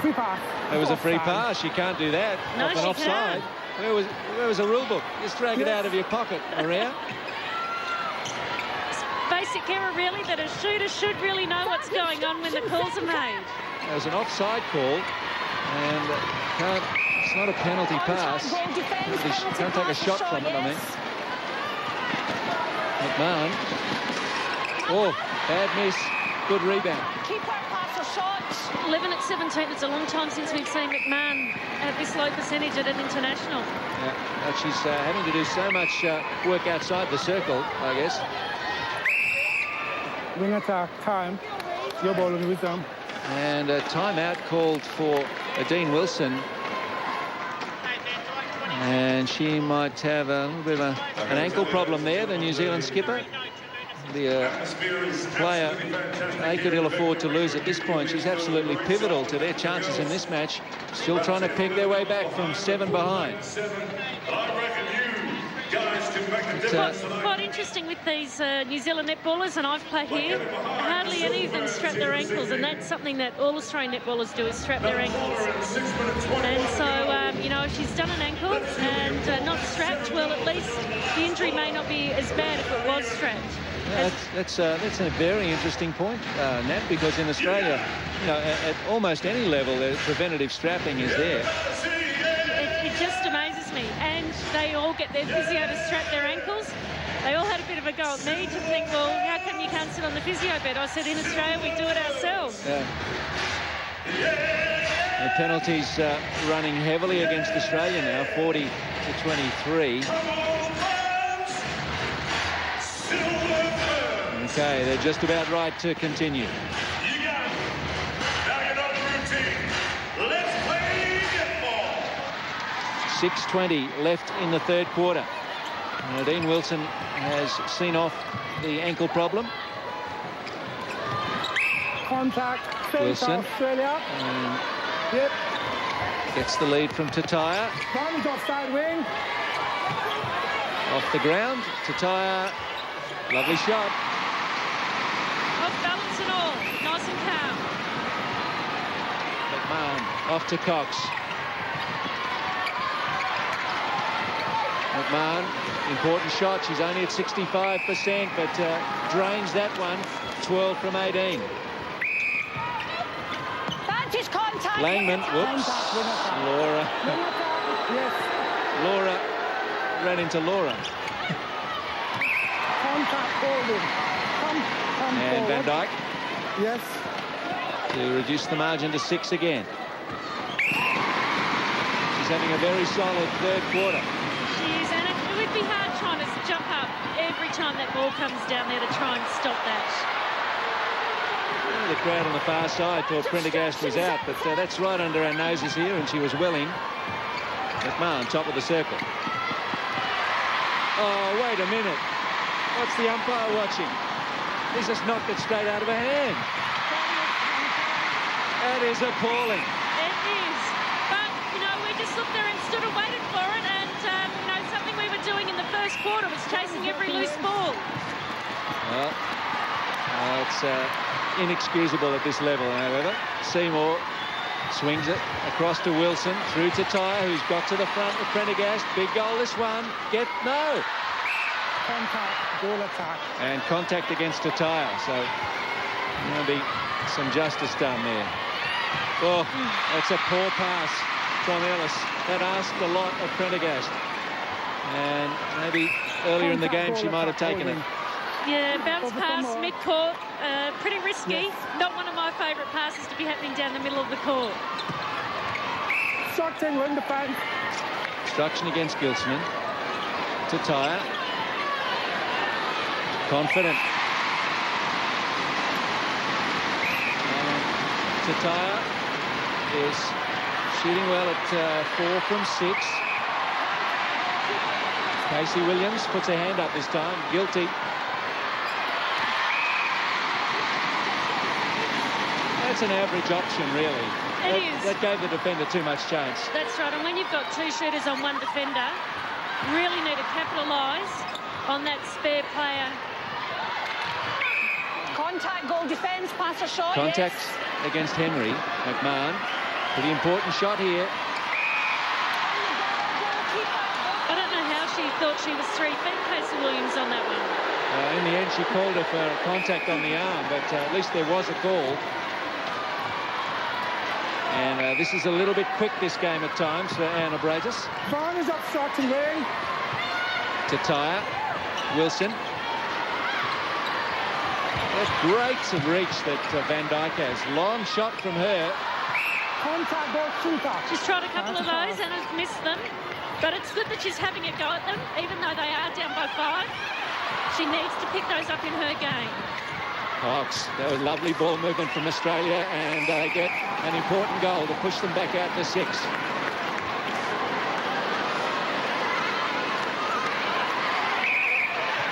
Free pass. There was a free pass. You can't do that. No, Off an she offside. can't. Where was the rule book? Just drag it out of your pocket, Maria. basic error, really, that a shooter should really know what's going on when the calls are made. There's an offside call, and it's not a penalty pass. He can't take a shot from it, I mean. McMahon. Oh, bad miss. Good rebound. Keeper pass or shot. 11 at 17. It's a long time since we've seen McMahon at this low percentage at an international. Yeah, but she's having to do so much work outside the circle, I guess. Wing attack, time. Your ball on wisdom. And a timeout called for Dean Wilson. And she might have a little bit of an ankle problem there, the New Zealand skipper. The player they could ill afford to lose at this point. She's absolutely pivotal to their chances in this match. Still trying to peg their way back from 7 behind. Quite interesting with these New Zealand netballers, and I've played here, hardly any of them strap their ankles, and that's something that all Australian netballers do, is strap their ankles. And so, you know, if she's done an ankle and not strapped, well, at least the injury may not be as bad if it was strapped. Yeah, that's a very interesting point, Nat, because in Australia, you know, at almost any level, preventative strapping is there. It just amazes me. And they all get their physio to strap their ankles. They all had a bit of a go at me to think, well, how come you can't sit on the physio bed? I said, in Australia, we do it ourselves. Yeah. The penalties running heavily against Australia now, 40 to 23. Okay, they're just about right to continue. 6:20 left in the third quarter. Dean Wilson has seen off the ankle problem. Contact. Wilson. Australia. Yep. Gets the lead from Tataya. Advantage offside wing. Off the ground. Tataya. Lovely shot. Off balance and all. Nice and calm. McMahon off to Cox. McMahon, important shot. She's only at 65%, but drains that one. 12 from 18. Vantage contact. Langman, whoops. Laura. Yes. Laura ran into Laura. Contact holding. Come And Van forward. Dyke Yes. to reduce the margin to 6 again. She's having a very solid third quarter. She is, and it would be hard trying to jump up every time that ball comes down there to try and stop that. The crowd on the far side thought Prendergast was out, but that's right under our noses here, and she was willing. McMahon, top of the circle. Oh, wait a minute. What's the umpire watching? He's just knocked it straight out of her hand. That is appalling. It is. But, you know, we just looked there and stood and waited for it, and, you know, something we were doing in the first quarter was chasing every loose ball. Well, it's inexcusable at this level, however. Seymour swings it across to Wilson, through to Tyre, who's got to the front with Prendergast. Big goal, this one. No. Contact. Goal attack. And contact against Tataya, so there'll be some justice done there. Oh, that's a poor pass from Ellis. That asked a lot of Prendergast. And maybe earlier in the game she might have taken it. Yeah, bounce pass, mid-court, pretty risky. Yes. Not one of my favourite passes to be happening down the middle of the court. Shot England defence. Obstruction against Gilsman. Tataya. Confident. And Tataya is shooting well at 4 from 6. Casey Williams puts her hand up this time. Guilty. That's an average option, really. It is. That gave the defender too much chance. That's right, and when you've got 2 shooters on 1 defender, really need to capitalise on that spare player. Contact, goal defence, pass or shot. Contact yes. against Henry. McMahon. Pretty important shot here. I don't know how she thought she was 3 feet, Casey Williams, on that one. In the end, she called her for contact on the arm, but at least there was a call. And this is a little bit quick, this game at times, for Anna Bratis. Vaughan is obstructing Ray. Tataya, Wilson. That's great some reach that Van Dijk has. Long shot from her. Contact goalkeeper. She's tried a couple of those and has missed them. But it's good that she's having a go at them, even though they are down by 5. She needs to pick those up in her game. Cox, that was lovely ball movement from Australia, and they get an important goal to push them back out to 6.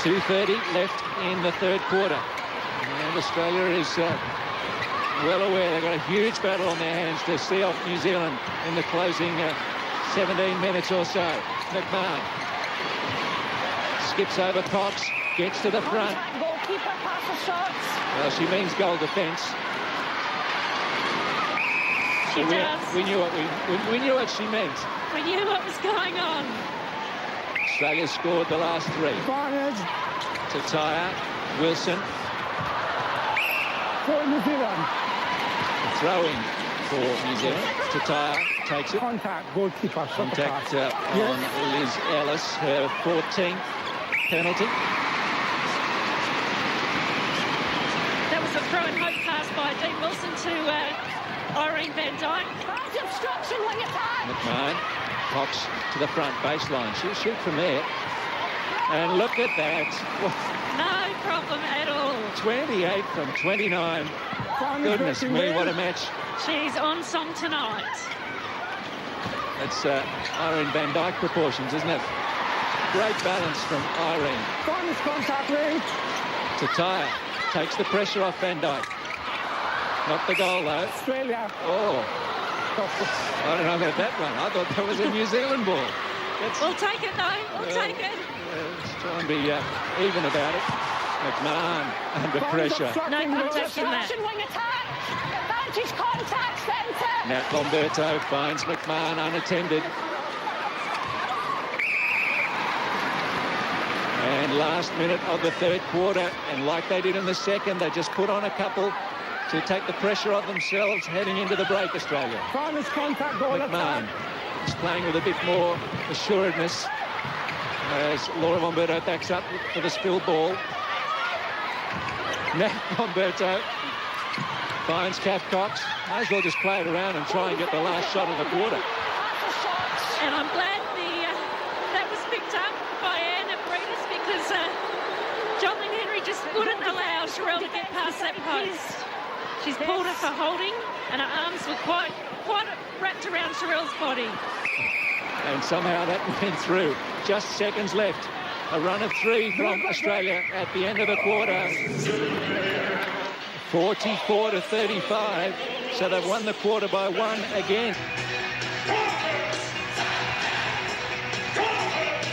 2:30 left in the third quarter. And Australia is well aware they've got a huge battle on their hands to see off New Zealand in the closing 17 minutes or so. McMahon skips over Cox, gets to the front. Goalkeeper passes shots. Well, she means goal defence. She does. We knew what she meant. We knew what was going on. Australia scored the last 3. Vaughan is Tataya, Wilson, for New Zealand. throwing for New Zealand. Tataya takes it. Contact goalkeeper. Contact on Liz Ellis, her 14th penalty. That was a throw and hope pass by Dean Wilson to Irene Van Dijk. Obstruction wing attack. McMahon, Cox to the front baseline. She'll shoot from there. And look at that. No problem at all. 28 from 29. Vaughan is Goodness working me, well. what a match. She's on song tonight. That's Irene Van Dijk proportions, isn't it? Great balance from Irene. Vaughan is contact Ray. Tataya takes the pressure off Van Dijk. Not the goal, though. Australia. Oh, I don't know about that one. I thought that was a New Zealand ball. We'll take it, though. We'll take it. Let's try and be even about it. McMahon under pressure. No contact in that. Obstruction wing attack. Advantage contact centre. Nat Bomberto finds McMahon unattended. And last minute of the third quarter, and like they did in the second, they just put on a couple to take the pressure off themselves heading into the break, Australia. Vaughan is contact goal McMahon attack. is playing with a bit more assuredness as Laura Bomberto backs up for the spill ball. Nat Bomberto finds Kath Cox. Might as well just play it around and try and get the last shot of the quarter. And I'm glad that was picked up by Anna Bratis because Jolene Henry just wouldn't allow Sherelle to get past that post. She's pulled her for holding, and her arms were quite wrapped around Sherelle's body. And somehow that went through. Just seconds left. A run of 3 from Australia at the end of the quarter. 44 to 35. So they've won the quarter by 1 again.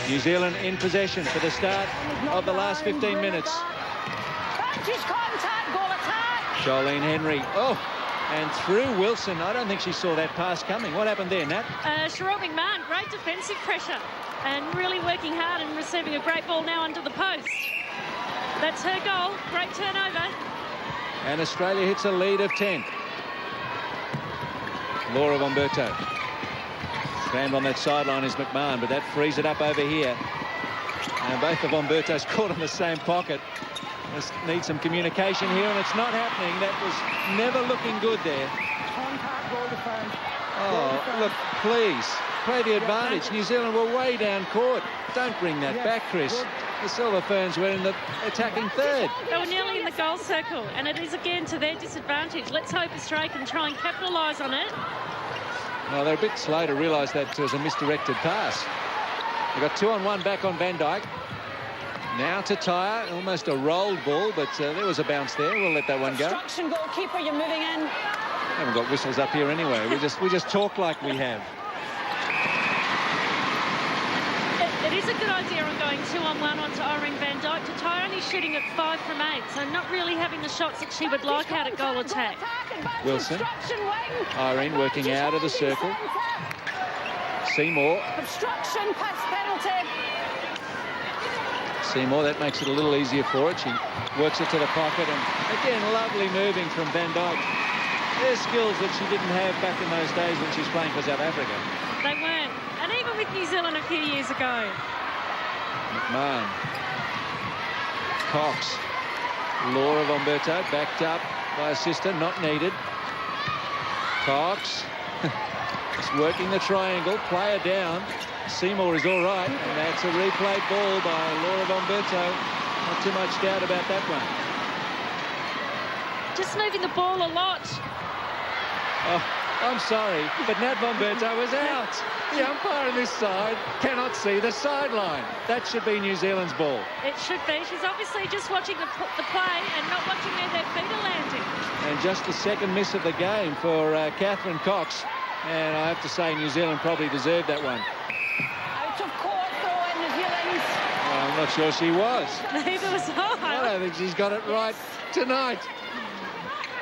New Zealand in possession for the start of the last 15 minutes. Advantage contact goal attack. Jolene Henry. Oh, and through Wilson. I don't think she saw that pass coming. What happened there, Nat? Sherelle McMahon, great defensive pressure and really working hard and receiving a great ball now under the post. That's her goal. Great turnover. And Australia hits a lead of 10. Laura Bomberto. Scrambled on that sideline is McMahon, but that frees it up over here. And both the Bombertos caught in the same pocket. Just need some communication here, and it's not happening. That was never looking good there. Contact goal defence. Oh, look, please, play the advantage. New Zealand were way down court. Don't bring that back, Chris. The Silver Ferns were in the attacking third. They were nearly in the goal circle, and it is again to their disadvantage. Let's hope Australia can try and capitalise on it. Well, they're a bit slow to realise that it was a misdirected pass. They've got 2-on-1 back on Van Dijk. Now to Tyre, almost a rolled ball, but there was a bounce there. We'll let that one go. Obstruction goalkeeper, you're moving in. Haven't got whistles up here anyway. We just talk like we have. It is a good idea on going 2-on-1 onto Irene Van Dijk. Tyre only shooting at 5 from 8, so not really having the shots that she would like out at goal attack. Wilson. Irene working out of the circle. Seymour. Obstruction, pass penalty. Seymour, that makes it a little easier for it. She works it to the pocket, and again, lovely moving from Van Dijk. There's skills that she didn't have back in those days when she was playing for South Africa. They weren't. And even with New Zealand a few years ago. McMahon. Cox. Laura Vomberto backed up by a sister, not needed. Cox. Just working the triangle, player down. Seymour is all right, and that's a replayed ball by Laura Vomberto. Not too much doubt about that one. Just moving the ball a lot. Oh, I'm sorry, but Nat Vomberto was out. The umpire on this side cannot see the sideline. That should be New Zealand's ball. It should be. She's obviously just watching the play and not watching where their feet are landing. And just the second miss of the game for Catherine Cox. And I have to say, New Zealand probably deserved that one. Out of court throw in New Zealand. I'm not sure she was. Neither was I. I don't think she's got it right tonight.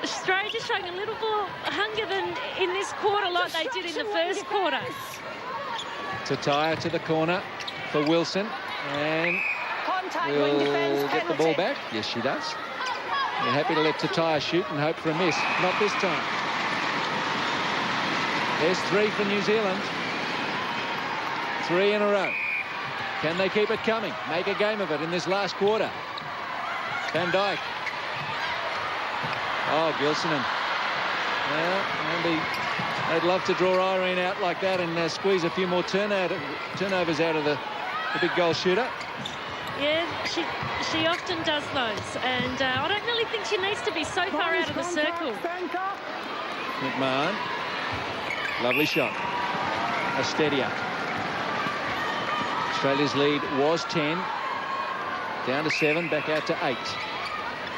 Australia just showing a little more hunger than in this quarter like they did in the first quarter. Tataya to the corner for Wilson, and Contact when will defence get the penalty. ball back. Yes, she does. You're happy to let Tataya shoot and hope for a miss. Not this time. There's 3 for New Zealand. 3 in a row. Can they keep it coming? Make a game of it in this last quarter. Van Dijk. Oh, Gilsonen. Well, maybe they'd love to draw Irene out like that and squeeze a few more turnovers out of the big goal shooter. Yeah, she often does those, and I don't really think she needs to be so far out of the circle. McMahon. Lovely shot. A steadier. Australia's lead was 10. Down to 7, back out to 8.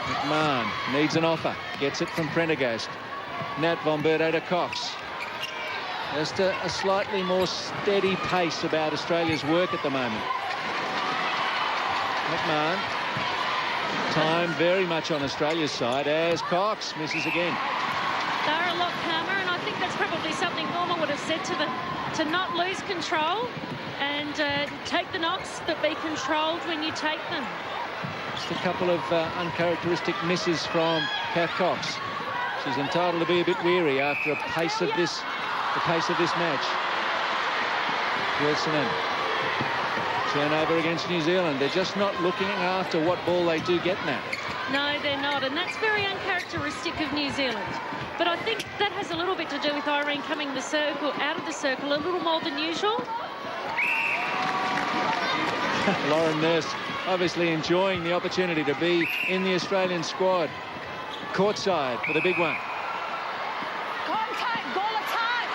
McMahon needs an offer. Gets it from Prendergast. Nat Vomberto to Cox. Just a slightly more steady pace about Australia's work at the moment. McMahon. Time very much on Australia's side as Cox misses again. They're a lot calmer, and I think that's probably something Norma would have said to them, to not lose control and take the knocks, but be controlled when you take them. Just a couple of uncharacteristic misses from Kath Cox. She's entitled to be a bit weary after the pace of this match. Wilson in. Turnover against New Zealand. They're just not looking after what ball they do get now. No, they're not, and that's very uncharacteristic of New Zealand. But I think that has a little bit to do with Irene coming out of the circle a little more than usual. Lauren Nurse obviously enjoying the opportunity to be in the Australian squad. Courtside for the big one. Contact, goal attack,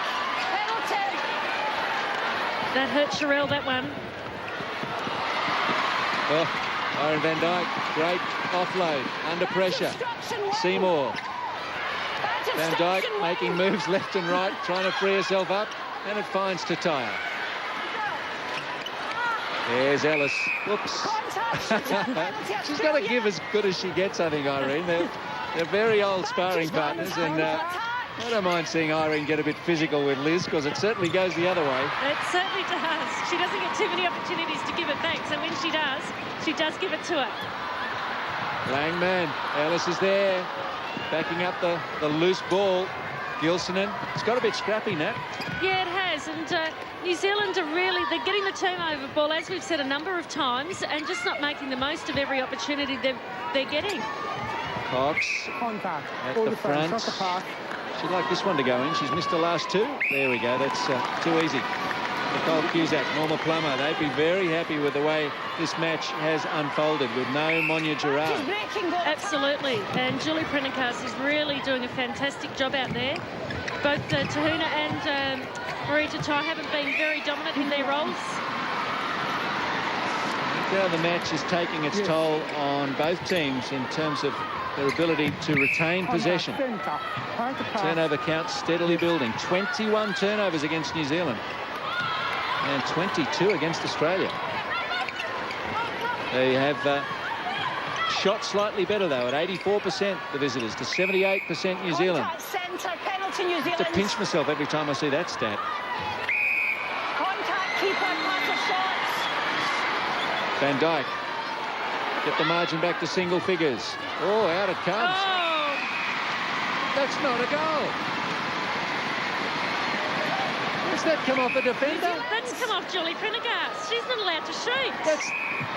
penalty. That hurt Sherelle, that one. Oh, Irene Van Dijk, great offload, under pressure. Seymour. Van Dijk making moves left and right, trying to free herself up, and it finds Tataya. There's Ellis. Whoops. She's got to give as good as she gets, I think, Irene. They're very old sparring partners, and I don't mind seeing Irene get a bit physical with Liz, because it certainly goes the other way. It certainly does. She doesn't get too many opportunities to give it back, so when she does give it to her. Langman. Ellis is there, backing up the loose ball. Gilsonen. It's got a bit scrappy, Nat. Yeah, it has, and New Zealand they're getting the turnover ball, as we've said a number of times, and just not making the most of every opportunity they're getting. Cox Contact. at All the defence, front. not the pass. She'd like this one to go in. She's missed the last 2. There we go. That's too easy. Nicole Cusack, Norma Plummer, they'd be very happy with the way this match has unfolded with no Monia Gerard. Absolutely, and Julie Prendergast is really doing a fantastic job out there. Both Tahuna and Marie Tatai haven't been very dominant in their roles. Now the match is taking its toll on both teams in terms of their ability to retain possession. Turnover count steadily building. 21 turnovers against New Zealand and 22 against Australia. They have shot slightly better, though, at 84% the visitors to 78% New Zealand. Centre, penalty New Zealand. To pinch myself every time I see that stat. Contact, keeper, pass of shots. Van Dijk. Get the margin back to single figures. Oh, out it comes. Oh, That's not a goal. Has that come off a defender? that's come off Julie Prendergast. She's not allowed to shoot.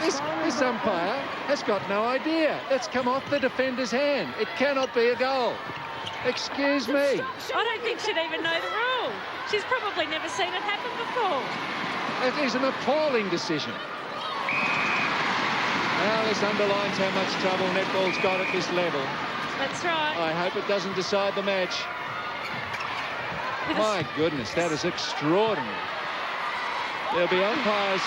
This umpire has got no idea. That's come off the defender's hand. It cannot be a goal. Excuse me. I don't think she'd even know the rule. She's probably never seen it happen before. It is an appalling decision. Now this underlines how much trouble netball's got at this level. That's right. I hope it doesn't decide the match. My goodness, that is extraordinary. There'll be umpires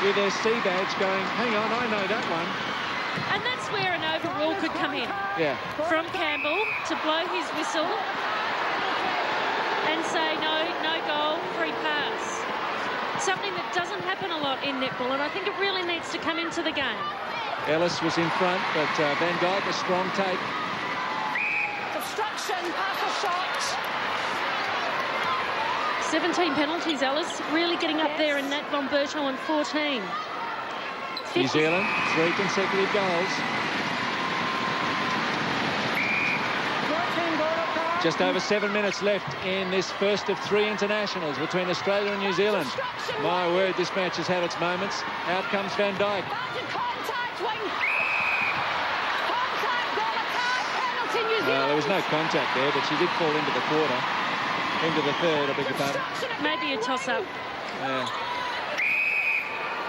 with their C badge going, hang on, I know that one. And that's where an overrule could come in. Yeah. From Campbell to blow his whistle and say no goal, free pass. Something that doesn't happen a lot in netball, and I think it really needs to come into the game. Ellis was in front, but Van Dijk a strong take. Obstruction, pass or shot. 17 penalties, Ellis. Really getting up there in Nat von Berto on 14. New Zealand, 3 consecutive goals. Just over 7 minutes left in this first of 3 internationals between Australia and New Zealand. My word, this match has had its moments. Out comes Van Dijk. Contact, wing. Contact, goal attack, penalty, New Zealand. There was no contact there, but she did fall into the quarter. Into the third, I beg your pardon. Maybe a toss-up. Yeah.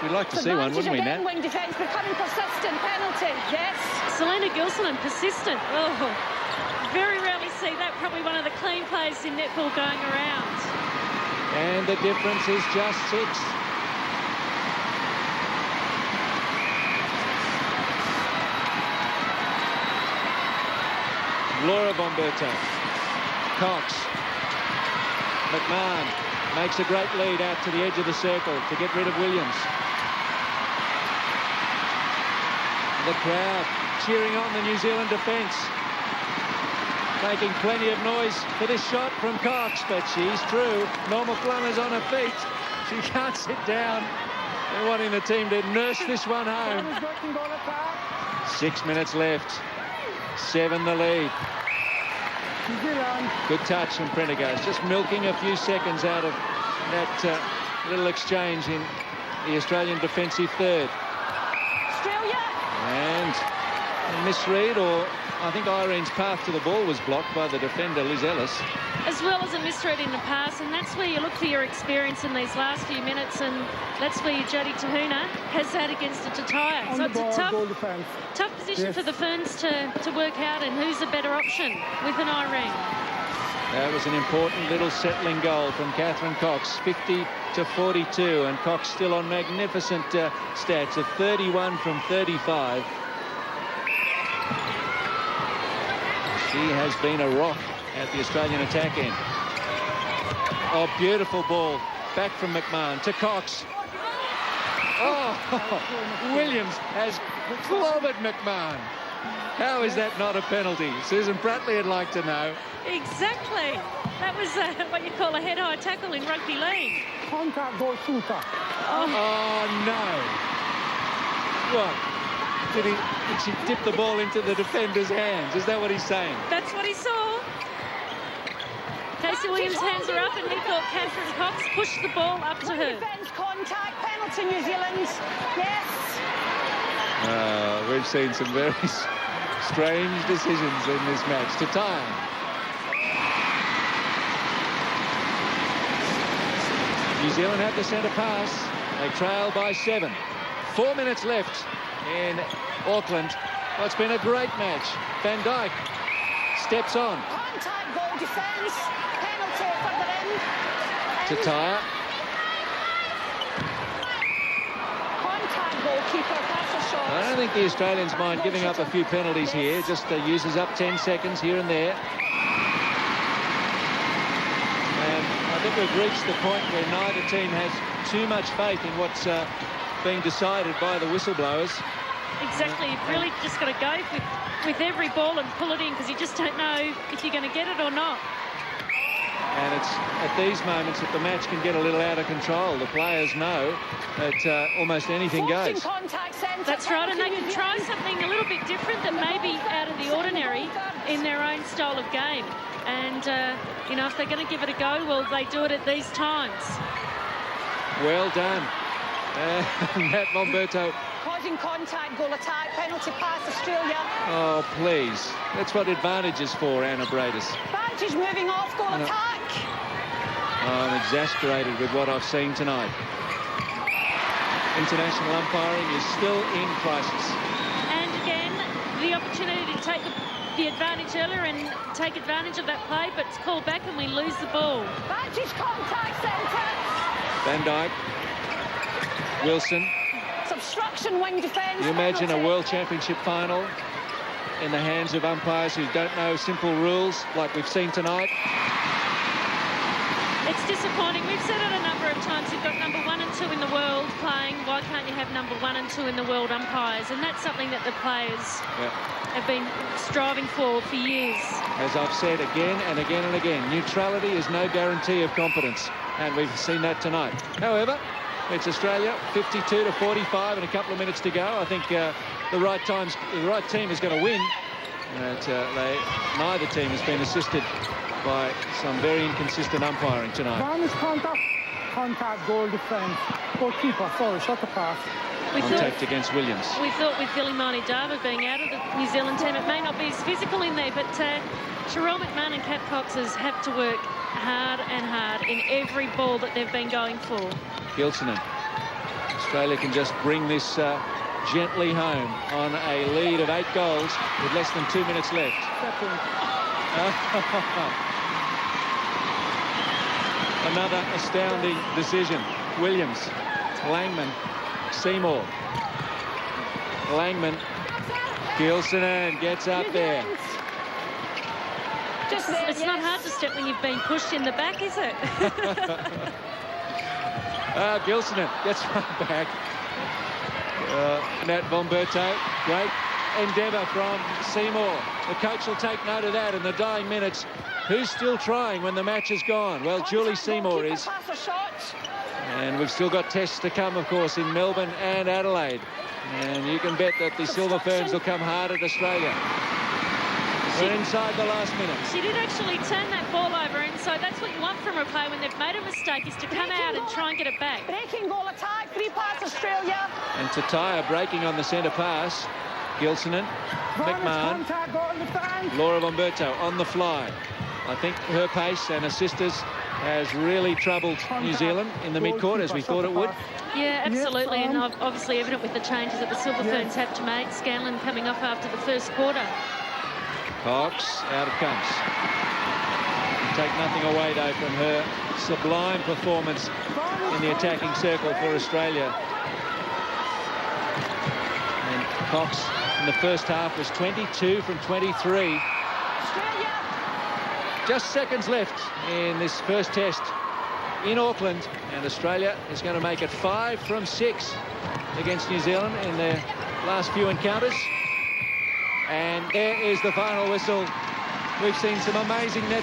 We'd like to see one, wouldn't we, Nat? Wing defence becoming persistent, penalty, yes. Selena Gilson and persistent. Oh, very rarely see that. Probably one of the clean plays in netball going around. And the difference is just 6. Laura von Berto. Cox. McMahon makes a great lead out to the edge of the circle to get rid of Williams. The crowd cheering on the New Zealand defence. Making plenty of noise for this shot from Cox, but she's through. Norma Plummer's on her feet. She can't sit down. They're wanting the team to nurse this one home. 6 minutes left. 7 the lead. Good touch from Prendergast, just milking a few seconds out of that little exchange in the Australian defensive third. Australia. And a misread, or I think Irene's path to the ball was blocked by the defender, Liz Ellis. As well as a misread in the pass, and that's where you look for your experience in these last few minutes, and that's where Jodie Tahuna has had against a Tataya. So it's a tough position for the Ferns to work out, and who's the better option with an Irene. That was an important little settling goal from Catherine Cox, 50 to 42, and Cox still on magnificent stats of 31 from 35. She has been a rock at the Australian attack end. Oh, beautiful ball. Back from McMahon to Cox. Oh, Williams has clobbered McMahon. How is that not a penalty? Susan Bradley would like to know. Exactly. That was what you call a head-high tackle in rugby league. Contact goal shooter. Oh, no. What? Did she dip the ball into the defender's hands? Is that what he's saying? That's what he saw. Casey Williams' hands are up, and he thought Catherine Cox pushed the ball up to her. Defence contact, penalty, New Zealand. Yes. We've seen some very strange decisions in this match. To time. New Zealand have the centre pass. They trail by 7. 4 minutes left in Auckland. Well, it's been a great match. Van Dijk steps on. Contact, goal defence, penalty further in. Tataya. Contact, goalkeeper, pass or shot. I don't think the Australians mind giving up a few penalties here. Just uses up 10 seconds here and there. And I think we've reached the point where neither team has too much faith in what's being decided by the whistleblowers. Exactly. You've really just got to go with every ball and pull it in, because you just don't know if you're going to get it or not. And it's at these moments that the match can get a little out of control. The players know that almost anything goes. That's right, and they can try something a little bit different that may be out of the ordinary in their own style of game. And, you know, if they're going to give it a go, well, they do it at these times. Well done. Matt Bomberto. Causing contact, goal attack, penalty pass, Australia. Oh, please. That's what advantage is for, Anna Bradis. Badges moving off, goal attack. I'm exasperated with what I've seen tonight. International umpiring is still in crisis. And again, the opportunity to take the advantage earlier and take advantage of that play, but it's called back and we lose the ball. Badges contact centre. Van Dijk. Wilson. It's obstruction, wing defence. You imagine a World Championship final in the hands of umpires who don't know simple rules like we've seen tonight. It's disappointing. We've said it a number of times. You've got number 1 and 2 in the world playing. Why can't you have number 1 and 2 in the world umpires? And that's something that the players have been striving for years. As I've said again and again and again, neutrality is no guarantee of competence. And we've seen that tonight. However, it's Australia 52-45 and a couple of minutes to go. I think the right team is going to win. But neither team has been assisted by some very inconsistent umpiring tonight. Varnish contact, goal defence. Goalkeeper, sorry, shot the pass. Contact against Williams. We thought with Vilimani Dava being out of the New Zealand team, it may not be as physical in there, but Sherelle McMahon and Kat Coxes have to work hard and hard in every ball that they've been going for. Gilsonen. Australia can just bring this gently home on a lead of 8 goals with less than 2 minutes left. Another astounding decision. Williams, Langman, Seymour. Langman, Gilsonen gets up there. It's not hard to step when you've been pushed in the back, is it? Gilsonen gets right back. Matt Bomberto, great endeavour from Seymour. The coach will take note of that in the dying minutes. Who's still trying when the match is gone? Well, Julie Seymour is. And we've still got tests to come, of course, in Melbourne and Adelaide. And you can bet that the Silver Ferns will come hard at Australia. We're inside the last minute. She did actually turn that ball over, and so that's what you want from a player when they've made a mistake, is to come out and try and get it back. Breaking goal attack, 3 pass Australia. And Tataya breaking on the centre pass. Gilsonen, McMahon, Laura Bomberto on the fly. I think her pace and her sisters has really troubled New Zealand in the mid-court, as we thought it would. Yeah, absolutely, and obviously evident with the changes that the Silver Ferns have to make. Scanlon coming off after the first quarter. Cox, out it comes. Take nothing away, though, from her sublime performance in the attacking circle for Australia. And Cox in the first half was 22 from 23. Just seconds left in this first test in Auckland, and Australia is going to make it 5 from 6 against New Zealand in their last few encounters. And there is the final whistle. We've seen some amazing net